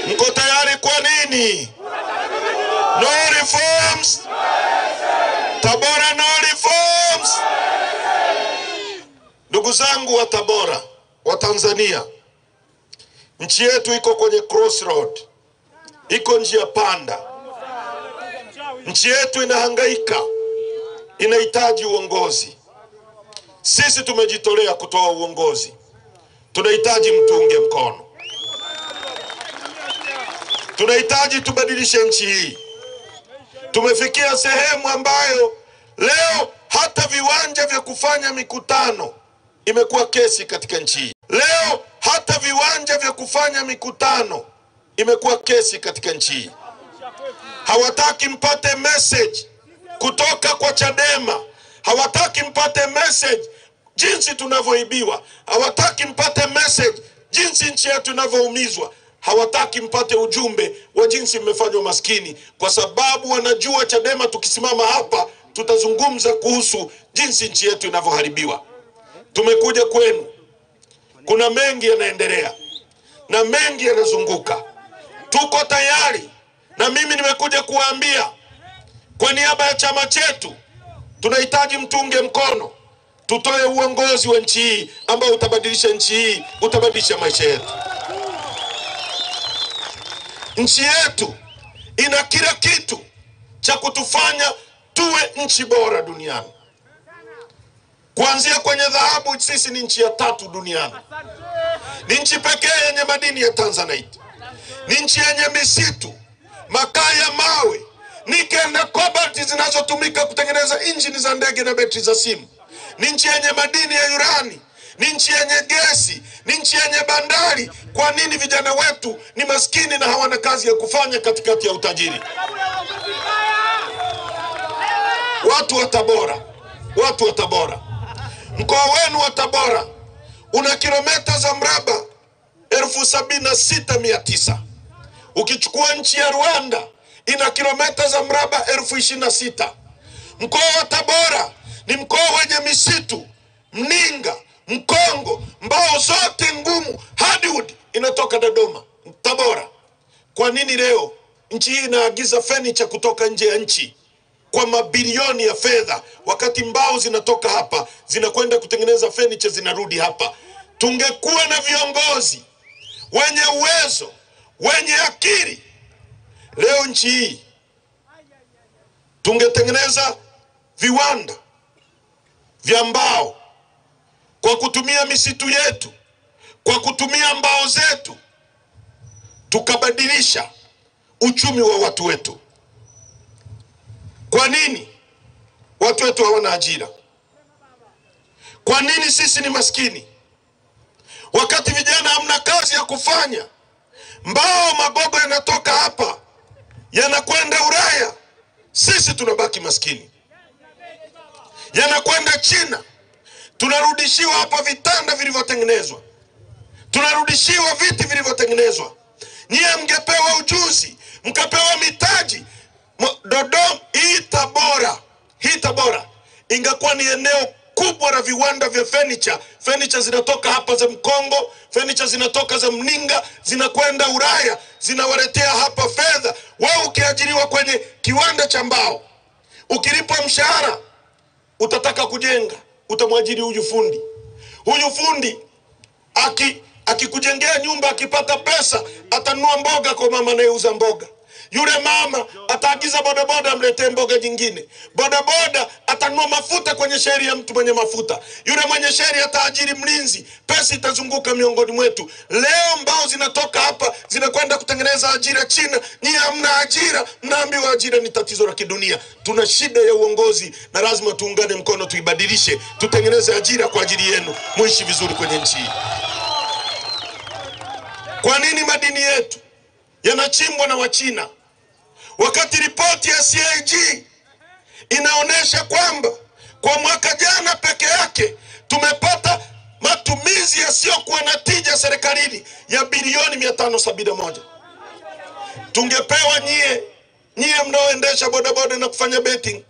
Mko tayari kwa nini? No reforms. Tabora no reforms. Ndugu zangu wa Tabora, wa Tanzania, nchi yetu iko kwenye crossroad. Iko njia panda. Nchi yetu inahangaika. Inahitaji uongozi. Sisi tumejitolea kutoa uongozi. Tunahitaji mtuunge mkono. Tunahitaji tubadilishe nchi hii. Tumefikia sehemu ambayo leo hata viwanja vya kufanya mikutano imekuwa kesi katika nchi hii. Leo hata viwanja vya kufanya mikutano imekuwa kesi katika nchi hii. Hawataki mpate message kutoka kwa Chadema. Hawataki mpate message jinsi tunavyoibiwa. Hawataki mpate message jinsi nchi yetu inavyoumizwa. Hawataki mpate ujumbe wa jinsi mmefanywa maskini, kwa sababu wanajua Chadema tukisimama hapa tutazungumza kuhusu jinsi nchi yetu inavyoharibiwa. Tumekuja kwenu. Kuna mengi yanaendelea na mengi yanazunguka. Tuko tayari, na mimi nimekuja kuwaambia kwa niaba ya chama chetu, tunahitaji mtuunge mkono. Tutoe uongozi wa nchi hii ambao utabadilisha nchi hii, utabadilisha maisha yetu. Nchi yetu ina kila kitu cha kutufanya tuwe nchi bora duniani. Kuanzia kwenye dhahabu, sisi ni nchi ya 3 duniani. Ni nchi pekee yenye madini ya Tanzanite. Ni nchi yenye misitu, makaa ya mawe, nickel na cobalt zinazotumika kutengeneza injini za ndege na betri za simu. Ni nchi yenye madini ya urani. Ni nchi yenye gesi. Ni nchi yenye bandari. Kwa nini vijana wetu ni maskini na hawana kazi ya kufanya katikati ya utajiri? Watu wa Tabora, watu wa Tabora, mkoa wenu wa Tabora una kilomita za mraba 76,900. Ukichukua nchi ya Rwanda ina kilomita za mraba 26,000. Mkoa wa Tabora ni mkoa wenye misitu, mninga, mkongo, mbao zote ngumu, hardwood inatoka Dodoma, Tabora. Kwa nini leo nchi hii inaagiza furniture kutoka nje ya nchi kwa mabilioni ya fedha, wakati mbao zinatoka hapa zinakwenda kutengeneza furniture zinarudi hapa? Tungekuwa na viongozi wenye uwezo, wenye akili, leo nchi hii tungetengeneza viwanda vya mbao kwa kutumia misitu yetu, kwa kutumia mbao zetu, tukabadilisha uchumi wa watu wetu. Kwa nini watu wetu hawana ajira? Kwa nini sisi ni maskini wakati vijana hamna kazi ya kufanya? Mbao, magogo yanatoka hapa yanakwenda Ulaya, sisi tunabaki maskini. Yanakwenda China, tunarudishiwa hapa vitanda vilivyotengenezwa, tunarudishiwa viti vilivyotengenezwa. Nyie mngepewa ujuzi, mkapewa mitaji. Dodoma hii Tabora ingekuwa ni eneo kubwa la viwanda vya furniture. Furniture zinatoka hapa za Mkongo, furniture zinatoka za Mninga, zinakwenda Ulaya, zinawaletea hapa fedha. Wewe ukiajiriwa kwenye kiwanda cha mbao, ukilipwa mshahara, utataka kujenga, utamwajiri huyu fundi. Huyu fundi akikujengea nyumba, akipata pesa, atanunua mboga kwa mama anayeuza mboga. Yule mama ataagiza bodaboda amletee mboga nyingine. Bodaboda atanunua mafuta kwenye sheri ya mtu mwenye mafuta. Yule mwenye sheri ataajiri mlinzi. Pesa itazunguka miongoni mwetu. Leo mbao zinatoka hapa zinakwenda kutengeneza ajira China. Nyie hamna ajira, mnaambiwa ajira ni tatizo la kidunia. Tuna shida ya uongozi na lazima tuungane mkono, tuibadilishe, tutengeneze ajira kwa ajili yenu, muishi vizuri kwenye nchi hii. Kwa nini madini yetu yanachimbwa na Wachina, wakati ripoti ya CAG inaonesha kwamba kwa mwaka jana peke yake tumepata matumizi yasiyokuwa na tija serikalini ya bilioni 571? Tungepewa nyie mnaoendesha bodaboda na kufanya betting,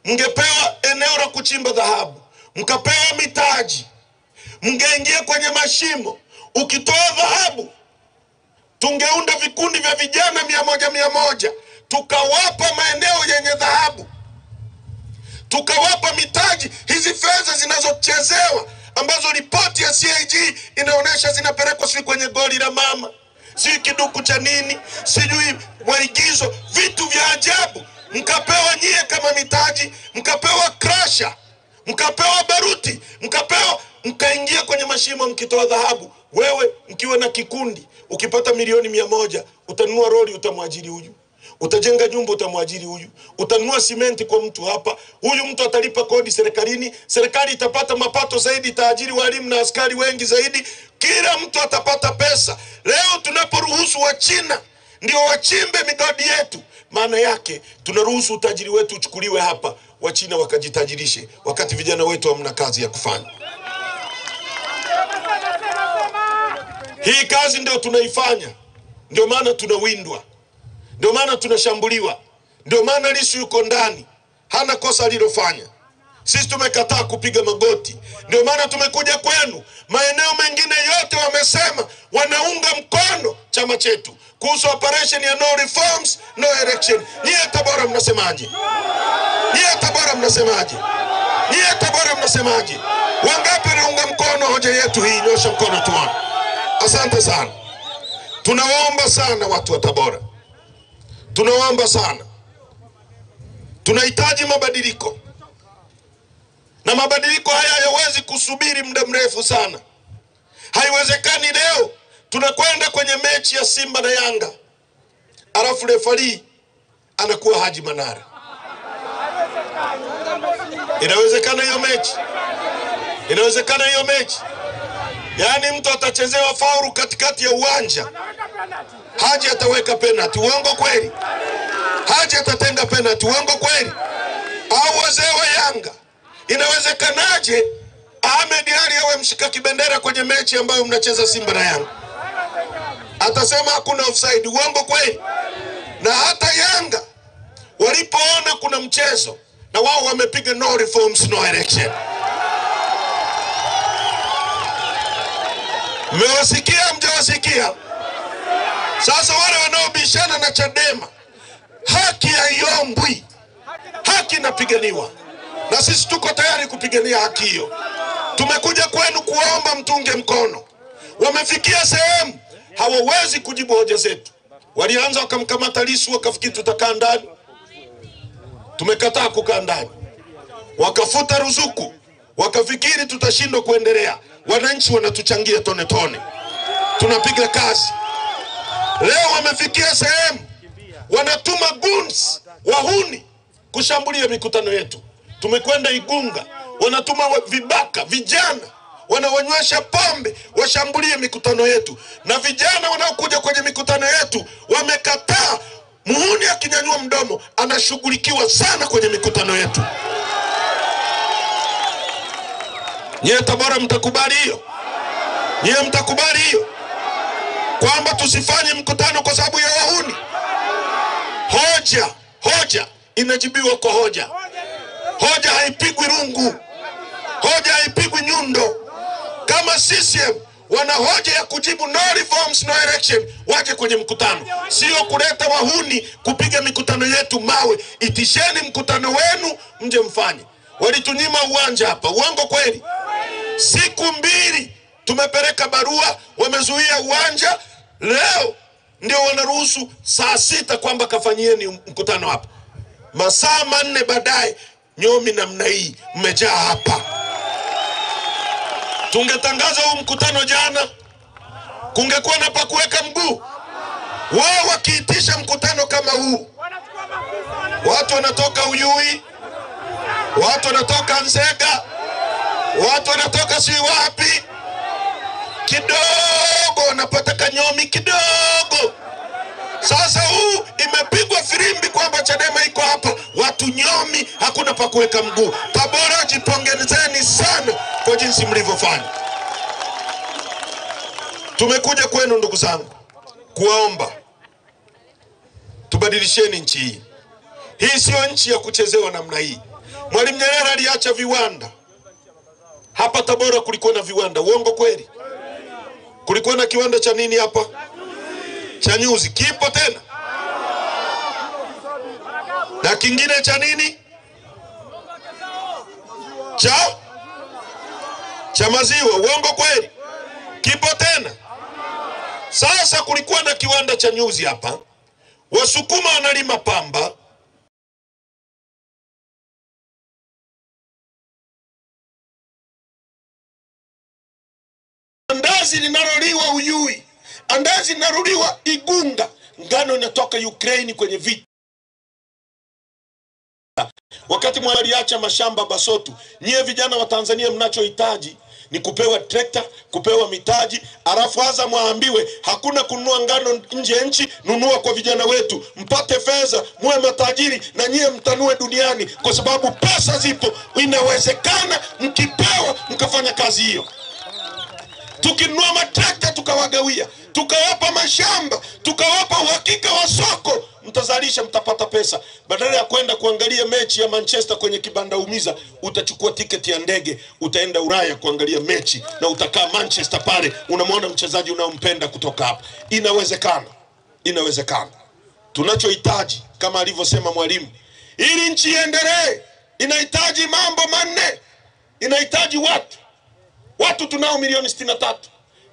mngepewa eneo la kuchimba dhahabu, mkapewa mitaji, mngeingia kwenye mashimo. Ukitoa dhahabu tungeunda vikundi vya vijana 100 tukawapa maeneo yenye dhahabu, tukawapa mitaji. Hizi fedha zinazochezewa ambazo ripoti ya CAG inaonyesha zinapelekwa sijui kwenye goli la mama, sijui kiduku cha nini, sijui maigizo, vitu vya ajabu. Mkapewa nyie kama mitaji, mkapewa krasha, mkapewa baruti, mkaingia kwenye mashimo mkitoa dhahabu. Wewe mkiwa na kikundi, ukipata milioni 100 utanunua roli, utamwajiri huyu. Utajenga nyumba, utamwajiri huyu. Utanunua simenti kwa mtu hapa, huyu mtu atalipa kodi serikalini, serikali itapata mapato zaidi, itaajiri walimu na askari wengi zaidi, kila mtu atapata pesa. Leo tunaporuhusu wa China ndio wachimbe migodi yetu, maana yake tunaruhusu utajiri wetu uchukuliwe hapa, wa China wakajitajirishe, wakati vijana wetu hamna kazi ya kufanya. Hii kazi ndio tunaifanya, ndio maana tunawindwa, ndio maana tunashambuliwa, ndio maana Lissu yuko ndani, hana kosa alilofanya. Sisi tumekataa kupiga magoti, ndio maana tumekuja kwenu. Maeneo mengine yote wamesema wanaunga mkono chama chetu kuhusu operation ya no reforms no election. Nyie Tabora mnasemaje? Nyie Tabora mnasemaje? Nyie Tabora mnasemaje? Wangapi wanaunga mkono hoja yetu hii? Nyosha mkono tuone. Asante sana. Tunawaomba sana watu wa Tabora, tunawaomba sana. Tunahitaji mabadiliko, na mabadiliko haya hayawezi kusubiri muda mrefu sana. Haiwezekani leo tunakwenda kwenye mechi ya Simba na Yanga, alafu refari anakuwa Haji Manara. Inawezekana hiyo mechi? Inawezekana hiyo mechi? Yaani mtu atachezewa faulu katikati ya uwanja, Haji ataweka penalty. Uongo kweli? Haji atatenga penalty. Uongo kweli? Au wazee wa Yanga, inawezekanaje Ahmed Ally awe mshika kibendera kwenye mechi ambayo mnacheza Simba na Yanga? Atasema hakuna offside. Uongo kweli? Na hata Yanga walipoona kuna mchezo, na wao wamepiga no reforms no election. Mmewasikia mjawasikia? Sasa wale wanaobishana na Chadema, haki haiombwi, haki inapiganiwa, na sisi tuko tayari kupigania haki hiyo. Tumekuja kwenu kuomba mtunge mkono. Wamefikia sehemu hawawezi kujibu hoja zetu. Walianza wakamkamata Lissu, wakafikiri tutakaa ndani. Tumekataa kukaa ndani. Wakafuta ruzuku, wakafikiri tutashindwa kuendelea. Wananchi wanatuchangia tone tone, tunapiga kazi. Leo wamefikia sehemu wanatuma goons, wahuni, kushambulia mikutano yetu. Tumekwenda Igunga, wanatuma vibaka, vijana wanawanywesha pombe washambulie mikutano yetu, na vijana wanaokuja kwenye mikutano yetu wamekataa. Muhuni akinyanyua mdomo anashughulikiwa sana kwenye mikutano yetu. Nyie Tabora mtakubali hiyo? Nyie mtakubali hiyo? Kwamba tusifanye mkutano kwa sababu ya wahuni? Hoja inajibiwa kwa hoja. Hoja haipigwi rungu, hoja haipigwi nyundo. Kama CCM wana hoja ya kujibu no reforms no election, waje kwenye mkutano, sio kuleta wahuni kupiga mikutano yetu mawe. Itisheni mkutano wenu mje mfanye. Walitunyima uwanja hapa. Uongo kweli? Siku 2 tumepeleka barua, wamezuia uwanja. Leo ndio wanaruhusu saa 6 kwamba kafanyieni mkutano hapa. Masaa 4 baadaye, nyomi namna hii mmejaa hapa. Tungetangaza huu mkutano jana, kungekuwa na pa kuweka mguu. Wao wakiitisha mkutano kama huu, watu wanatoka Uyui, watu wanatoka Nzega, watu wanatoka si wapi, kidogo wanapata kanyomi kidogo. Sasa huu imepigwa firimbi kwamba Chadema iko hapa, watu nyomi, hakuna pa kuweka mguu. Tabora, jipongezeni sana kwa jinsi mlivyofanya. Tumekuja kwenu ndugu zangu kuwaomba tubadilisheni nchi hii. Hii sio nchi ya kuchezewa namna hii. Mwalimu Nyerere aliacha viwanda. Hapa Tabora kulikuwa na viwanda. Uongo kweli? Kulikuwa na kiwanda cha nini hapa? cha nyuzi kipo tena, na kingine cha nini, cha maziwa. Uongo kweli? Kipo tena. Sasa kulikuwa na kiwanda cha nyuzi hapa, Wasukuma wanalima pamba, andazi linaloliwa Uyui, andazi linaloliwa Igunga, ngano inatoka Ukraine kwenye vita. Wakati mwaliacha mashamba Basotu, nyie vijana wa Tanzania mnachohitaji ni kupewa trekta, kupewa mitaji, alafu Azam waambiwe hakuna kununua ngano nje nchi, nunua kwa vijana wetu, mpate fedha, muwe matajiri na nyie mtanue duniani, kwa sababu pesa zipo. Inawezekana mkipewa mkafanya kazi hiyo. Tukinunua matrekta tukawagawia, tukawapa mashamba, tukawapa uhakika wa soko, mtazalisha, mtapata pesa. Badala ya kwenda kuangalia mechi ya Manchester kwenye kibanda umiza, utachukua tiketi ya ndege, utaenda Ulaya kuangalia mechi na utakaa Manchester pale, unamwona mchezaji unaompenda kutoka hapa. Inawezekana. Inawezekana. Tunachohitaji kama alivyosema Mwalimu, ili nchi iendelee, inahitaji mambo manne. Inahitaji watu tunao milioni 63.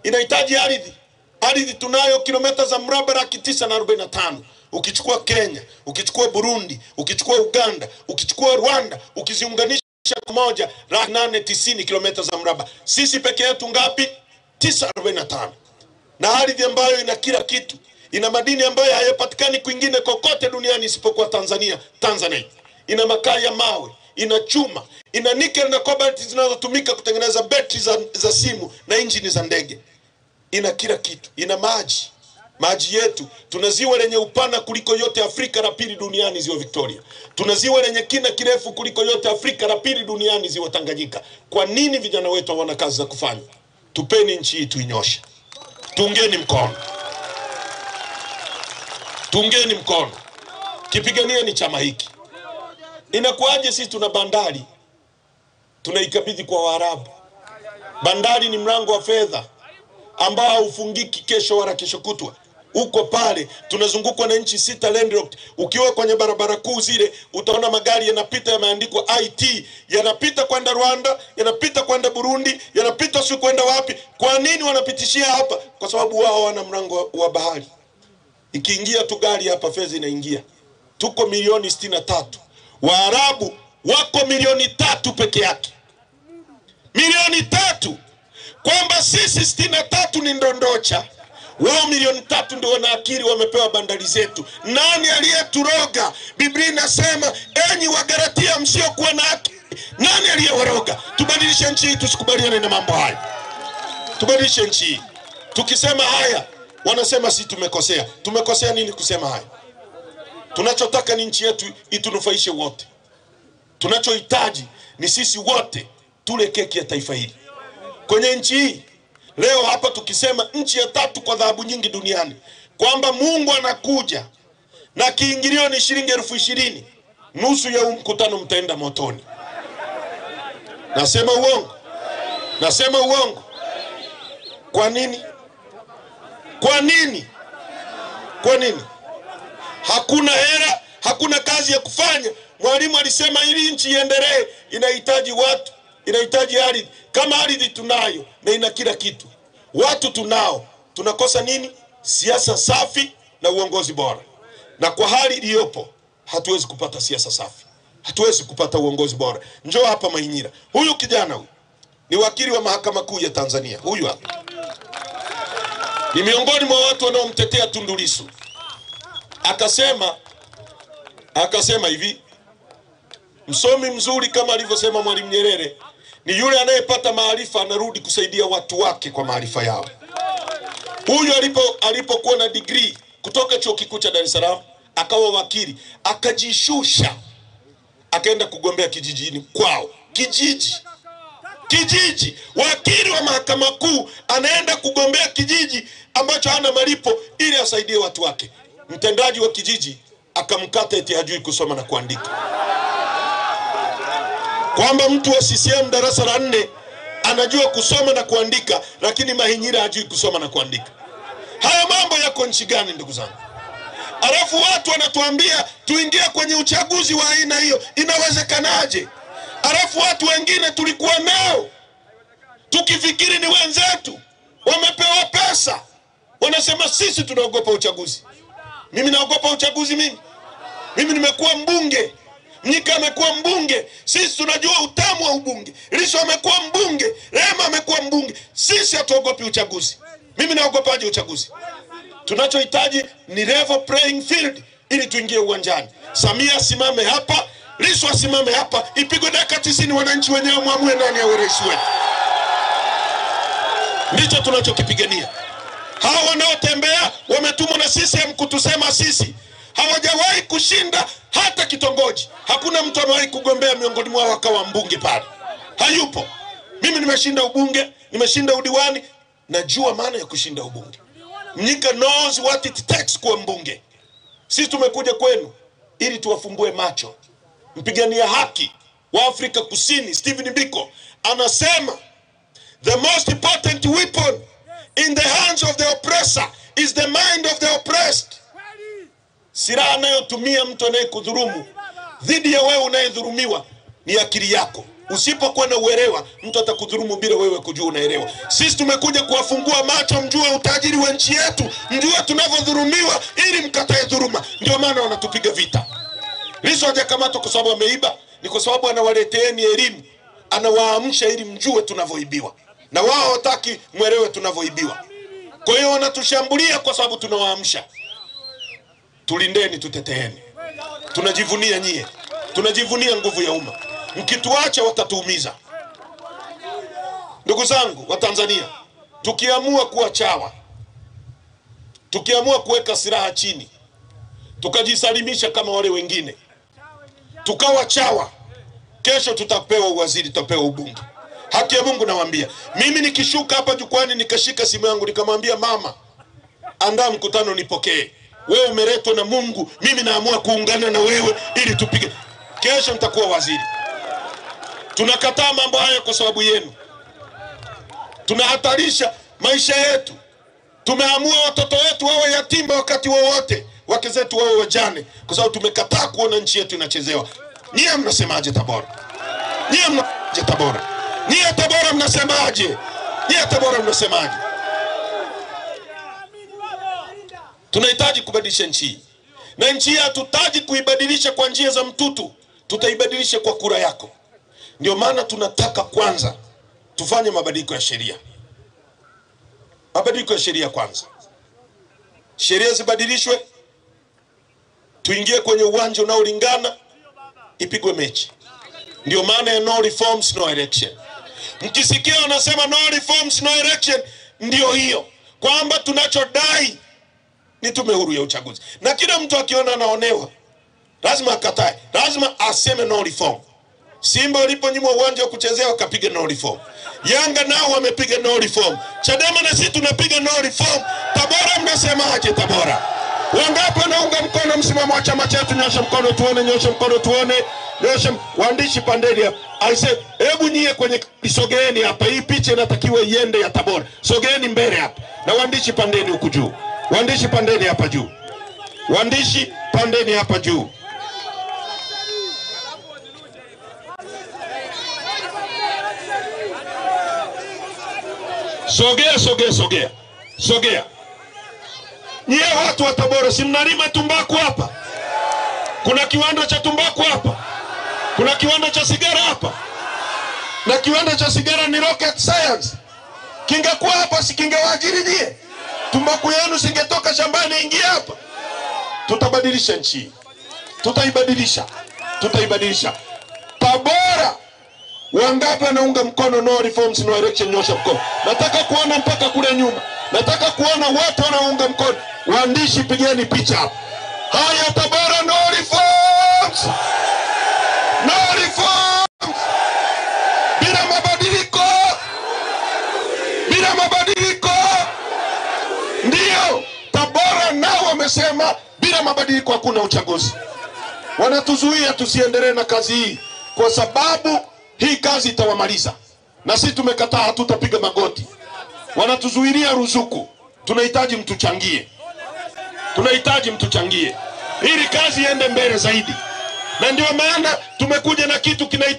Inahitaji ardhi. Ardhi tunayo kilomita za mraba 945. Ukichukua Kenya, ukichukua Burundi, ukichukua Uganda, ukichukua Rwanda, ukiziunganisha pamoja 890 kilomita za mraba. Sisi peke yetu ngapi? 945. Na ardhi ambayo ina kila kitu. Ina madini ambayo hayapatikani kwingine kokote duniani isipokuwa Tanzania. Ina makaa ya mawe, ina chuma, ina nickel na cobalt zinazotumika kutengeneza betri za simu na injini za ndege. Ina kila kitu. Ina maji. Maji yetu, tuna ziwa lenye upana kuliko yote Afrika, la pili duniani ziwa Victoria. Tuna ziwa lenye kina kirefu kuliko yote Afrika, la pili duniani ziwa Tanganyika. Kwa nini vijana wetu hawana kazi za kufanya? Tupeni nchi hii tuinyoshe. Tuungeni mkono. Tuungeni mkono. Kipigania ni chama hiki. Inakuaje sisi tuna bandari, tunaikabidhi kwa Waarabu? Bandari ni mlango wa fedha ambao ufungiki kesho wala kesho kutwa. Uko pale, tunazungukwa na nchi 6 landlocked. Ukiwa kwenye barabara kuu zile, utaona magari yanapita yameandikwa IT, yanapita kwenda Rwanda, yanapita kwenda Burundi, yanapita si kwenda wapi. Kwa nini wanapitishia hapa? Kwa sababu wao wana mlango wa bahari. Ikiingia tu gari hapa, fedha inaingia. Tuko milioni 63. Waarabu wako milioni 3 peke yake. Milioni 3. Kwamba sisi 63 ni ndondocha, wao milioni 3 ndio wana akili, wamepewa bandari zetu. Nani aliyeturoga? Biblia inasema enyi Wagalatia msiokuwa na akili. Nani aliyewaroga? Tubadilishe nchi hii, tusikubaliane na mambo haya. Tubadilishe nchi hii. Tukisema haya, wanasema sisi tumekosea. Tumekosea nini kusema haya? Tunachotaka ni nchi yetu itunufaishe wote. Tunachohitaji ni sisi wote tule keki ya taifa hili. Kwenye nchi hii leo hapa tukisema nchi ya 3 kwa dhahabu nyingi duniani, kwamba Mungu anakuja na kiingilio ni shilingi 20,000, nusu ya mkutano mtaenda motoni. Nasema uongo? Nasema uongo? Kwa nini? Kwa nini? Kwa nini? Hakuna hela, hakuna kazi ya kufanya. Mwalimu alisema ili nchi iendelee inahitaji watu, inahitaji ardhi. Kama ardhi tunayo na ina kila kitu, watu tunao, tunakosa nini? Siasa safi na uongozi bora. Na kwa hali iliyopo hatuwezi kupata siasa safi, hatuwezi kupata uongozi bora. Njoo hapa Mahinyira. Huyu kijana huyu ni wakili wa Mahakama Kuu ya Tanzania. Huyu hapa ni miongoni mwa watu wanaomtetea Tundu Lissu. Akasema hivi, msomi mzuri kama alivyosema Mwalimu Nyerere ni yule anayepata maarifa anarudi kusaidia watu wake kwa maarifa yao. Huyu alipokuwa na degree kutoka Chuo Kikuu cha Dar es Salaam, akawa wakili, akajishusha, akaenda kugombea kijijini kwao. Kijiji, wakili wa Mahakama Kuu anaenda kugombea kijiji ambacho hana malipo ili asaidie watu wake. Mtendaji wa kijiji akamkata eti hajui kusoma na kuandika. Kwamba mtu wa CCM darasa la 4 anajua kusoma na kuandika, lakini Mahinyira hajui kusoma na kuandika. Haya mambo yako nchi gani ndugu zangu? Alafu watu wanatuambia tuingie kwenye uchaguzi wa aina hiyo. Inawezekanaje? Alafu watu wengine tulikuwa nao tukifikiri ni wenzetu, wamepewa pesa, wanasema sisi tunaogopa uchaguzi. Mimi naogopa uchaguzi? Mimi nimekuwa mbunge, Mnyika amekuwa mbunge, sisi tunajua utamu wa ubunge. Lissu amekuwa mbunge, Lema amekuwa mbunge, sisi hatuogopi uchaguzi. Mimi naogopaje uchaguzi? Tunachohitaji ni level playing field ili tuingie uwanjani. Samia asimame hapa, Lissu asimame hapa, ipigwe dakika 90, wananchi wenyewe muamue nani awe rais wetu. Ndicho tunachokipigania. Hao wanaotembea wametumwa na CCM kutusema sisi. Hawajawahi kushinda hata kitongoji. Hakuna mtu amewahi kugombea miongoni mwao akawa mbunge pale. Hayupo. Mimi nimeshinda ubunge, nimeshinda udiwani, najua maana ya kushinda ubunge. Mnyika knows what it takes kuwa mbunge. Sisi tumekuja kwenu ili tuwafumbue macho. Mpigania haki wa Afrika Kusini Stephen Biko anasema the most important weapon in the hands of the oppressor is the mind of the oppressed. Silaha anayotumia mtu anayekudhulumu dhidi ya wewe unayedhulumiwa ni akili yako. Usipokuwa na uelewa, mtu atakudhulumu bila wewe kujua unaelewa. Sisi tumekuja kuwafungua macho, mjue utajiri wa nchi yetu, mjue tunavyodhulumiwa ili mkatae dhuluma. Ndio maana wanatupiga vita. Lissu hajakamatwa kwa sababu ameiba, ni kwa sababu anawaleteeni elimu, anawaamsha ili mjue tunavyoibiwa. Na wao hawataki mwelewe tunavyoibiwa. Kwa hiyo wanatushambulia kwa sababu tunawaamsha. Tulindeni, tuteteeni. Tunajivunia nyie. Tunajivunia nguvu ya umma. Mkituacha watatuumiza. Ndugu zangu wa Tanzania, tukiamua kuwa chawa, tukiamua kuweka silaha chini, tukajisalimisha kama wale wengine, tukawa chawa, kesho tutapewa uwaziri, tutapewa ubunge. Haki ya Mungu nawaambia, mimi nikishuka hapa jukwani nikashika simu yangu nikamwambia mama, andaa mkutano nipokee. Wewe umeletwa na Mungu, mimi naamua kuungana na wewe ili tupige. Kesho nitakuwa waziri. Tunakataa mambo haya kwa sababu yenu. Tunahatarisha maisha yetu. Tumeamua watoto wetu wawe yatima wakati wowote, wake zetu wawe wajane, kwa sababu tumekataa kuona nchi yetu inachezewa. Nyie mnasemaje Tabora? Nyie mnasemaje Tabora? Nyie Tabora mnasemaje? Nyie Tabora mnasemaje? Tunahitaji kubadilisha nchi. Na nchi hatutaji kuibadilisha kwa njia za mtutu, tutaibadilisha kwa kura yako. Ndio maana tunataka kwanza tufanye mabadiliko ya sheria. Mabadiliko ya sheria kwanza. Sheria zibadilishwe, tuingie kwenye uwanja unaolingana, ipigwe mechi. Ndio maana ya no reforms no election. Mkisikia wanasema no reforms no election, ndio hiyo kwamba tunachodai ni tume huru ya uchaguzi. Na kila mtu akiona anaonewa, lazima akatae, lazima aseme no reform. Simba waliponyimwa uwanja wa kuchezea wakapiga no reform. Yanga nao wamepiga no reform. Chadema na sisi tunapiga no reform. Tabora mnasemaje Tabora? Wangapi wanaunga mkono msimamo wa chama chetu? Nyosha mkono tuone, nyosha mkono tuone. Nyosha. Waandishi pandeni hapa. I said, hebu nyie kwenye sogeeni hapa. Hii picha inatakiwa iende ya Tabora. Sogeeni mbele hapa. Na waandishi pandeni huku juu. Waandishi pandeni hapa juu. Waandishi pandeni hapa juu. Sogea, sogea, sogea. Sogea. Nyie watu wa Tabora, si mnalima tumbaku hapa? Kuna kiwanda cha tumbaku hapa? Kuna kiwanda cha sigara hapa? Na kiwanda cha sigara ni rocket science. Kingekuwa hapa si kingewaajiri nyie? Tumbaku yenu singetoka shambani ingia hapa? Tutabadilisha nchi. Tutaibadilisha. Tutaibadilisha. Tabora, wangapi wanaunga mkono no reforms no election? Nyosha mkono. Nataka kuona mpaka kule nyuma. Nataka kuona watu wanaunga mkono. Waandishi pigeni picha hapa. Haya Tabora, no reforms. No reforms. Bila mabadiliko. Bila mabadiliko. Ndio Tabora nao wamesema bila mabadiliko hakuna uchaguzi. Wanatuzuia tusiendelee na kazi hii kwa sababu hii kazi itawamaliza. Na sisi tumekataa, hatutapiga magoti. Wanatuzuilia ruzuku. tunahitaji mtuchangie, ili kazi iende mbele zaidi, na ndio maana tumekuja na kitu kinaitwa